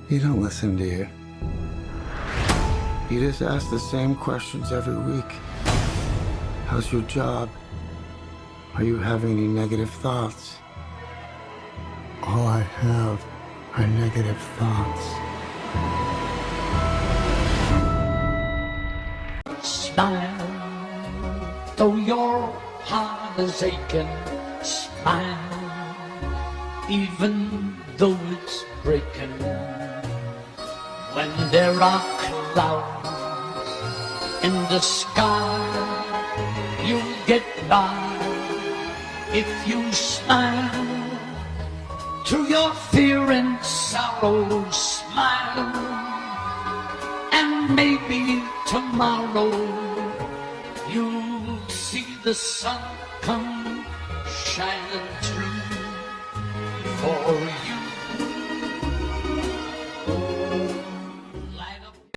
He don't listen to you. He just asks the same questions every week. How's your job? Are you having any negative thoughts? All I have are negative thoughts. Smile, though your heart is aching. Smile, even though it's breaking. When there are clouds in the sky, you'll get by if you smile. Through your fear and sorrow, smile, and maybe tomorrow you'll see the sun come shining through for you.